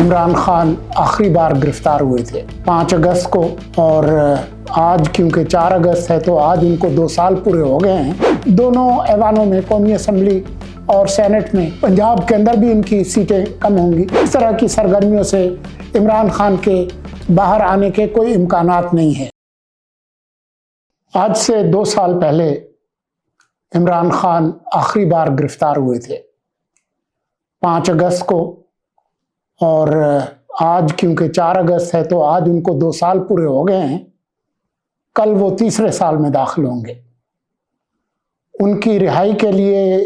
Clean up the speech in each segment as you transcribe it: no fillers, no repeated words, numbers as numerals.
इमरान खान आखिरी बार गिरफ्तार हुए थे 5 अगस्त को, और आज क्योंकि 4 अगस्त है तो आज उनको 2 साल पूरे हो गए हैं। दोनों ऐवानों में, कौमी असम्बली और सेनेट में, पंजाब के अंदर भी इनकी सीटें कम होंगी। इस तरह की सरगर्मियों से इमरान खान के बाहर आने के कोई इम्कानात नहीं है। आज से 2 साल पहले इमरान खान आखिरी बार गिरफ्तार हुए थे 5 अगस्त को, और आज क्योंकि 4 अगस्त है तो आज उनको 2 साल पूरे हो गए हैं। कल वो तीसरे साल में दाखिल होंगे। उनकी रिहाई के लिए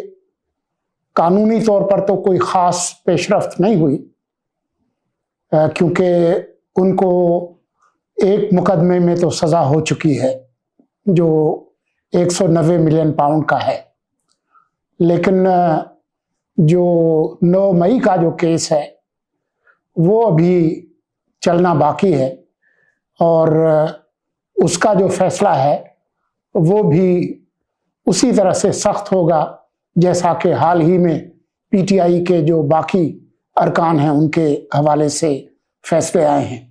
कानूनी तौर पर तो कोई ख़ास पेशरफ्त नहीं हुई, क्योंकि उनको एक मुकदमे में तो सज़ा हो चुकी है जो 190 मिलियन पाउंड का है, लेकिन जो 9 मई का जो केस है वो अभी चलना बाकी है, और उसका जो फैसला है वो भी उसी तरह से सख्त होगा जैसा कि हाल ही में पीटीआई के जो बाकी अरकान हैं उनके हवाले से फैसले आए हैं।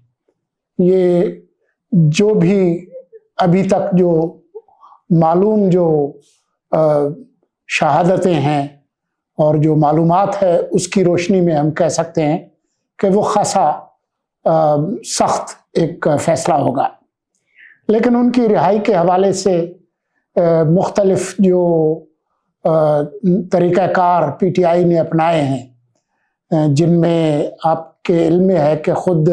ये जो भी अभी तक जो मालूम जो शहादतें हैं और जो मालूमात है उसकी रोशनी में हम कह सकते हैं कि वो खासा सख्त एक फ़ैसला होगा। लेकिन उनकी रिहाई के हवाले से मुख्तलिफ जो तरीक़ाकार पीटीआई ने अपनाए हैं, जिनमें आपके इल्म में है कि ख़ुद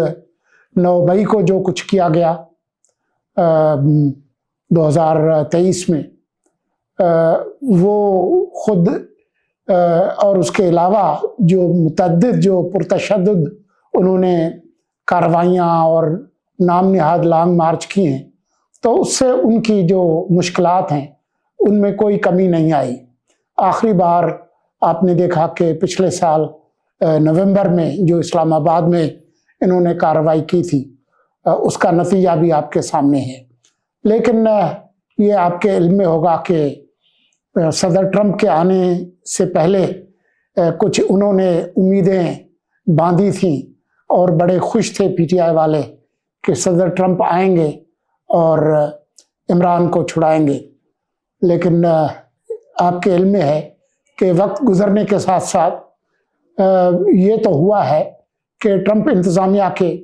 9 मई को जो कुछ किया गया 2023 में, वो ख़ुद और उसके अलावा जो मुतअद्दिद जो पुरतशद्दुद उन्होंने कार्रवाइयाँ और नाम निहाद लॉन्ग मार्च की हैं, तो उससे उनकी जो मुश्किलात हैं उनमें कोई कमी नहीं आई। आखिरी बार आपने देखा कि पिछले साल नवंबर में जो इस्लामाबाद में इन्होंने कार्रवाई की थी, उसका नतीजा भी आपके सामने है। लेकिन ये आपके इल्म में होगा कि सदर ट्रंप के आने से पहले कुछ उन्होंने उम्मीदें बांधी थीं और बड़े खुश थे पीटीआई वाले कि सदर ट्रंप आएंगे और इमरान को छुड़ाएंगे। लेकिन आपके इल्म में है कि वक्त गुजरने के साथ साथ ये तो हुआ है कि ट्रंप इंतज़ामिया के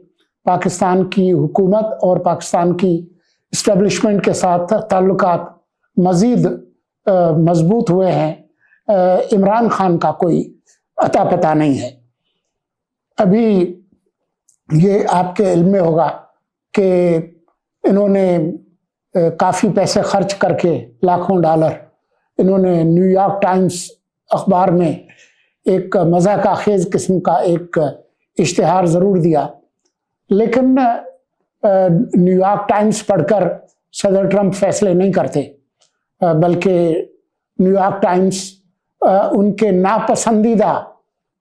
पाकिस्तान की हुकूमत और पाकिस्तान की इस्टेब्लिशमेंट के साथ ताल्लुकात मज़ीद मजबूत हुए हैं। इमरान खान का कोई अता पता नहीं है। अभी ये आपके इल्म में होगा कि इन्होंने काफ़ी पैसे खर्च करके लाखों डॉलर इन्होंने न्यूयॉर्क टाइम्स अखबार में एक मज़ाक़ाखेज़ किस्म का एक इश्तिहार ज़रूर दिया, लेकिन न्यूयॉर्क टाइम्स पढ़कर सदर ट्रंप फैसले नहीं करते, बल्कि न्यूयॉर्क टाइम्स उनके नापसंदीदा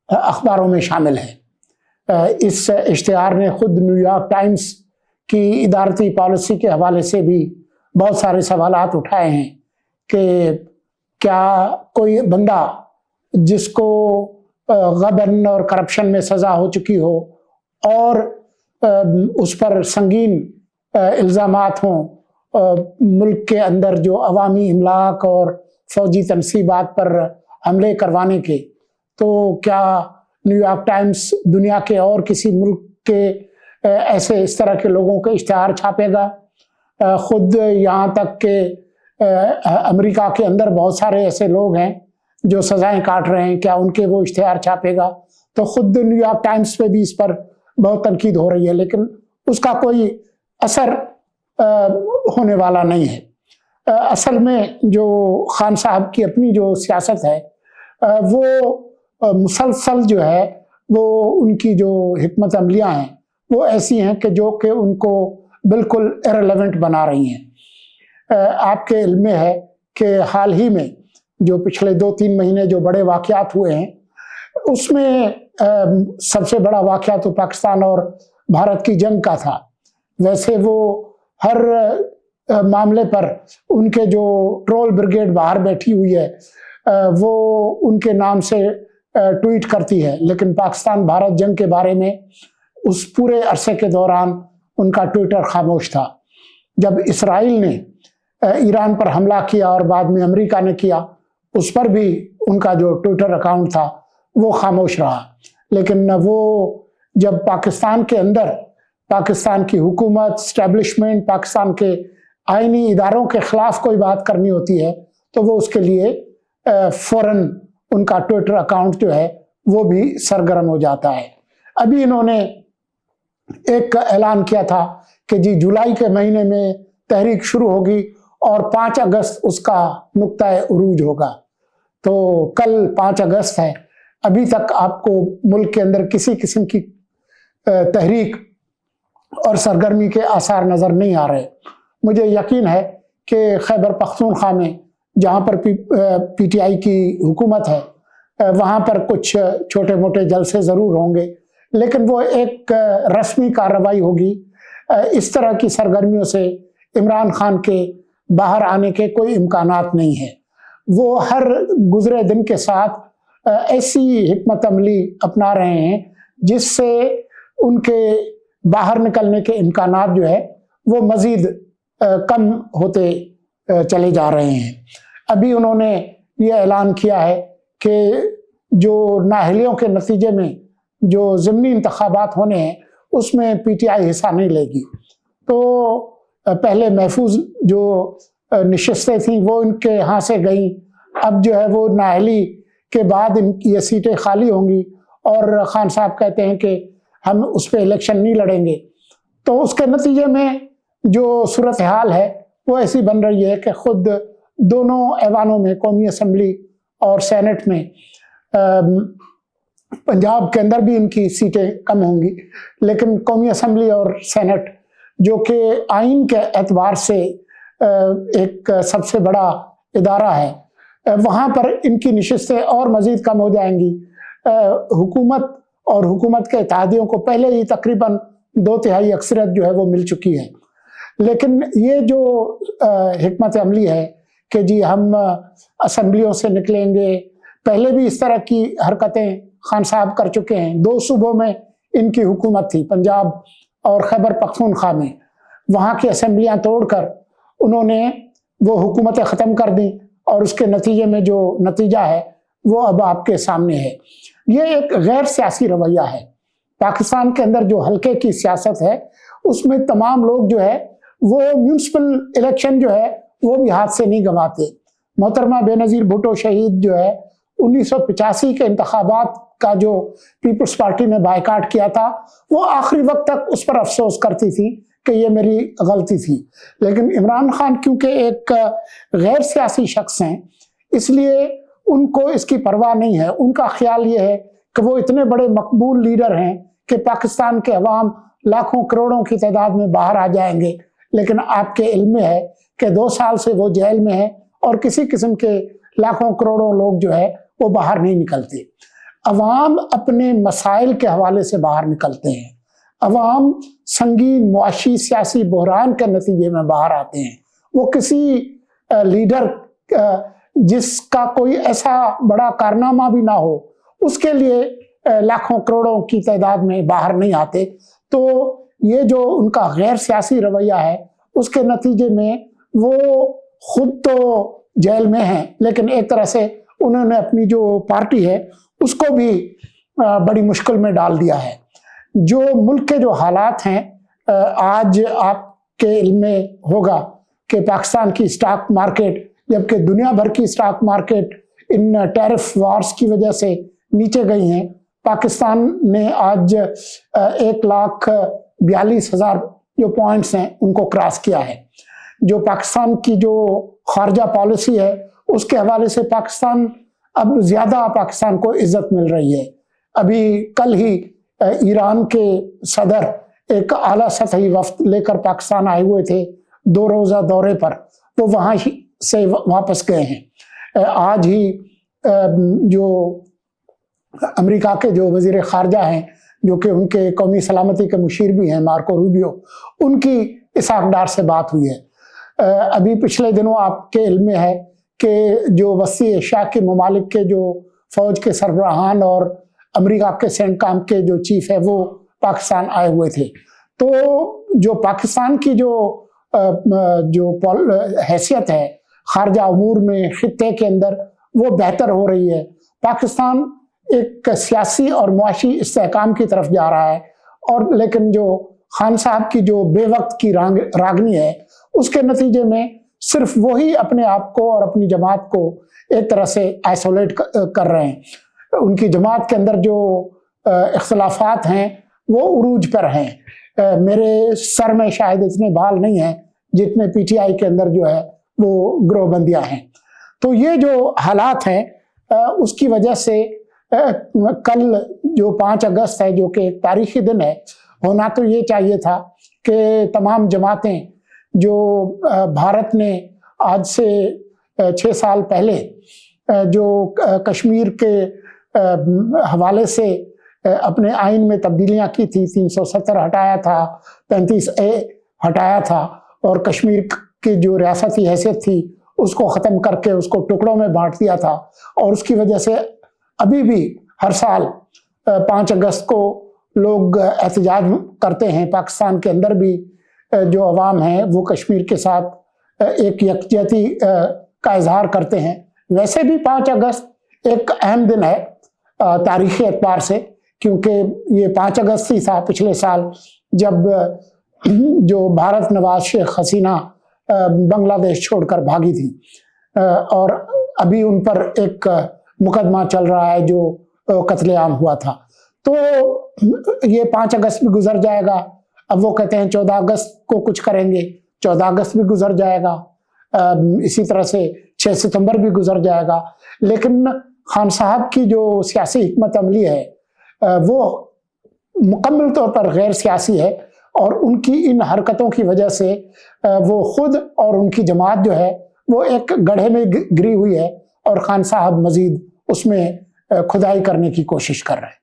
अखबारों में शामिल है। इस इश्तिहार ने ख़ुद न्यूयॉर्क टाइम्स की इदारती पॉलिसी के हवाले से भी बहुत सारे सवालात उठाए हैं कि क्या कोई बंदा जिसको गबन और करप्शन में सज़ा हो चुकी हो और उस पर संगीन इल्ज़ामात हों, मुल्क के अंदर जो अवामी इमलाक और फ़ौजी तनसीबात पर हमले करवाने के, तो क्या न्यूयॉर्क टाइम्स दुनिया के और किसी मुल्क के ऐसे इस तरह के लोगों के इश्तिहार छापेगा? ख़ुद यहाँ तक कि अमेरिका के अंदर बहुत सारे ऐसे लोग हैं जो सज़ाएं काट रहे हैं, क्या उनके वो इश्तिहार छापेगा? तो ख़ुद न्यूयॉर्क टाइम्स पे भी इस पर बहुत तनकीद हो रही है, लेकिन उसका कोई असर होने वाला नहीं है। असल में जो खान साहब की अपनी जो सियासत है वो मुसलसल जो है वो उनकी जो हिकमत अमलियाँ हैं वो ऐसी हैं कि जो कि उनको बिल्कुल इररिलेवेंट बना रही हैं। आपके इल्म में है कि हाल ही में जो पिछले 2-3 महीने जो बड़े वाक़यात हुए हैं उसमें सबसे बड़ा वाक़या तो पाकिस्तान और भारत की जंग का था। वैसे वो हर मामले पर उनके जो ट्रोल ब्रिगेड बाहर बैठी हुई है वो उनके नाम से ٹویٹ کرتی ہے، لیکن پاکستان بھارت جنگ کے بارے میں اس پورے عرصے کے دوران ان کا ٹویٹر خاموش تھا۔ جب اسرائیل نے ایران پر حملہ کیا اور بعد میں امریکہ نے کیا، اس پر بھی ان کا جو ٹویٹر اکاؤنٹ تھا وہ خاموش رہا۔ لیکن وہ جب پاکستان کے اندر پاکستان کی حکومت، اسٹیبلشمنٹ، پاکستان کے آئینی اداروں کے خلاف کوئی بات کرنی ہوتی ہے تو وہ اس کے لیے فوراً ان کا ٹویٹر اکاؤنٹ جو ہے وہ بھی سرگرم ہو جاتا ہے۔ ابھی انہوں نے ایک اعلان کیا تھا کہ جی جولائی کے مہینے میں تحریک شروع ہوگی اور 5 اگست اس کا نقطۂ عروج ہوگا۔ تو کل 5 اگست ہے، ابھی تک آپ کو ملک کے اندر کسی قسم کی تحریک اور سرگرمی کے آثار نظر نہیں آ رہے۔ مجھے یقین ہے کہ خیبر پختونخوا میں جہاں پر پی ٹی آئی کی حکومت ہے وہاں پر کچھ چھوٹے موٹے جلسے ضرور ہوں گے، لیکن وہ ایک رسمی کارروائی ہوگی۔ اس طرح کی سرگرمیوں سے عمران خان کے باہر آنے کے کوئی امکانات نہیں ہیں۔ وہ ہر گزرے دن کے ساتھ ایسی حکمت عملی اپنا رہے ہیں جس سے ان کے باہر نکلنے کے امکانات جو ہے وہ مزید کم ہوتے چلے جا رہے ہیں۔ ابھی انہوں نے یہ اعلان کیا ہے کہ جو نااہلیوں کے نتیجے میں جو ضمنی انتخابات ہونے ہیں اس میں پی ٹی آئی حصہ نہیں لے گی۔ تو پہلے محفوظ جو نشستیں تھیں وہ ان کے ہاں سے گئیں، اب جو ہے وہ نااہلی کے بعد یہ سیٹیں خالی ہوں گی اور خان صاحب کہتے ہیں کہ ہم اس پہ الیکشن نہیں لڑیں گے۔ تو اس کے نتیجے میں جو صورتحال ہے وہ ایسی بن رہی ہے کہ خود دونوں ایوانوں میں، قومی اسمبلی اور سینٹ میں، پنجاب کے اندر بھی ان کی سیٹیں کم ہوں گی، لیکن قومی اسمبلی اور سینٹ جو کہ آئین کے اعتبار سے ایک سب سے بڑا ادارہ ہے، وہاں پر ان کی نشستیں اور مزید کم ہو جائیں گی۔ حکومت اور حکومت کے اتحادیوں کو پہلے ہی تقریباً 2/3 اکثریت جو ہے وہ مل چکی ہے، لیکن یہ جو حکمت عملی ہے کہ جی ہم اسمبلیوں سے نکلیں گے، پہلے بھی اس طرح کی حرکتیں خان صاحب کر چکے ہیں۔ 2 صوبوں میں ان کی حکومت تھی، پنجاب اور خیبر پختونخوا میں، وہاں کی اسمبلیاں توڑ کر انہوں نے وہ حکومتیں ختم کر دیں اور اس کے نتیجے میں جو نتیجہ ہے وہ اب آپ کے سامنے ہے۔ یہ ایک غیر سیاسی رویہ ہے۔ پاکستان کے اندر جو حلقے کی سیاست ہے اس میں تمام لوگ جو ہے وہ میونسپل الیکشن جو ہے وہ بھی ہاتھ سے نہیں گنواتے۔ محترمہ بے نظیر بھٹو شہید جو ہے 1985 کے انتخابات کا جو پیپلز پارٹی نے بائیکاٹ کیا تھا وہ آخری وقت تک اس پر افسوس کرتی تھی کہ یہ میری غلطی تھی، لیکن عمران خان کیونکہ ایک غیر سیاسی شخص ہیں اس لیے ان کو اس کی پرواہ نہیں ہے۔ ان کا خیال یہ ہے کہ وہ اتنے بڑے مقبول لیڈر ہیں کہ پاکستان کے عوام لاکھوں کروڑوں کی تعداد میں باہر آ جائیں گے، لیکن آپ کے علم میں ہے کہ 2 سال سے وہ جیل میں ہے اور کسی قسم کے لاکھوں کروڑوں لوگ جو ہے وہ باہر نہیں نکلتے۔ عوام اپنے مسائل کے حوالے سے باہر نکلتے ہیں، عوام سنگین معاشی سیاسی بحران کے نتیجے میں باہر آتے ہیں۔ وہ کسی لیڈر جس کا کوئی ایسا بڑا کارنامہ بھی نہ ہو اس کے لیے لاکھوں کروڑوں کی تعداد میں باہر نہیں آتے۔ تو یہ جو ان کا غیر سیاسی رویہ ہے اس کے نتیجے میں وہ خود تو جیل میں ہیں، لیکن ایک طرح سے انہوں نے اپنی جو پارٹی ہے اس کو بھی بڑی مشکل میں ڈال دیا ہے۔ جو ملک کے جو حالات ہیں، آج آپ کے علم میں ہوگا کہ پاکستان کی اسٹاک مارکیٹ جبکہ دنیا بھر کی اسٹاک مارکیٹ ان ٹیرف وارز کی وجہ سے نیچے گئی ہیں، پاکستان نے آج 1,42,000 جو پوائنٹس ہیں ان کو کراس کیا ہے۔ جو پاکستان کی جو خارجہ پالیسی ہے اس کے حوالے سے پاکستان اب زیادہ پاکستان کو عزت مل رہی ہے۔ ابھی کل ہی ایران کے صدر ایک اعلیٰ سطحی وفد لے کر پاکستان آئے ہوئے تھے 2 روزہ دورے پر، وہ وہاں ہی سے واپس گئے ہیں۔ آج ہی جو امریکہ کے جو وزیر خارجہ ہیں جو کہ ان کے قومی سلامتی کے مشیر بھی ہیں، مارکو روبیو، ان کی اسحاق ڈار سے بات ہوئی ہے۔ ابھی پچھلے دنوں آپ کے علم میں ہے کہ جو وسطی ایشیا کے ممالک کے جو फौज के सरबराहान और अमेरिका के सेंटकॉम के जो चीफ है वो पाकिस्तान आए हुए थे। तो जो पाकिस्तान की जो हैसियत है खारजा अमूर में खित्ते के अंदर वो बेहतर हो रही है। पाकिस्तान एक सियासी और मुआशी इस्तेहकाम की तरफ जा रहा है, और लेकिन जो खान साहब की जो बेवक्त की रागनी है उसके नतीजे में सिर्फ वही अपने आप को और अपनी जमात को एक तरह से आइसोलेट कर रहे हैं। उनकी जमात के अंदर जो इख्तलाफात हैं वो उरूज पर हैं। मेरे सर में शायद इतने बाल नहीं हैं जितने पीटीआई के अंदर जो है वो ग्रोहबंदियां हैं। तो ये जो हालात हैं उसकी वजह से कल जो 5 अगस्त है, जो कि एक तारीखी दिन है, होना तो ये चाहिए था कि तमाम जमातें जो भारत ने आज से 6 साल पहले जो कश्मीर के हवाले से अपने आइन में तब्दीलियां की थी, 370 हटाया था, 35A हटाया था, और कश्मीर की जो रियासती हैसियत थी उसको ख़त्म करके उसको टुकड़ों में बांट दिया था। और उसकी वजह से अभी भी हर साल 5 अगस्त को लोग एहतजाज करते हैं। पाकिस्तान के अंदर भी जो अवाम है वो कश्मीर के साथ एक यकजहती का इजहार करते हैं। वैसे भी 5 अगस्त एक अहम दिन है तारीखी एतबार से, क्योंकि ये 5 अगस्त ही था पिछले साल जब जो भारत नवाज शेख हसीना बांग्लादेश छोड़कर भागी थी, और अभी उन पर एक मुकदमा चल रहा है जो कत्लेआम हुआ था। तो ये 5 अगस्त भी गुजर जाएगा। अब वो कहते हैं 14 अगस्त को कुछ करेंगे, 14 अगस्त भी गुजर जाएगा, इसी तरह से 6 सितंबर भी गुजर जाएगा। लेकिन खान साहब की जो सियासी हिकमत अमली है वो मुकम्मल तौर पर गैर सियासी है, और उनकी इन हरकतों की वजह से वो खुद और उनकी जमात जो है वो एक गड्ढे में गिरी हुई है, और खान साहब मजीद उसमें खुदाई करने की कोशिश कर रहे हैं।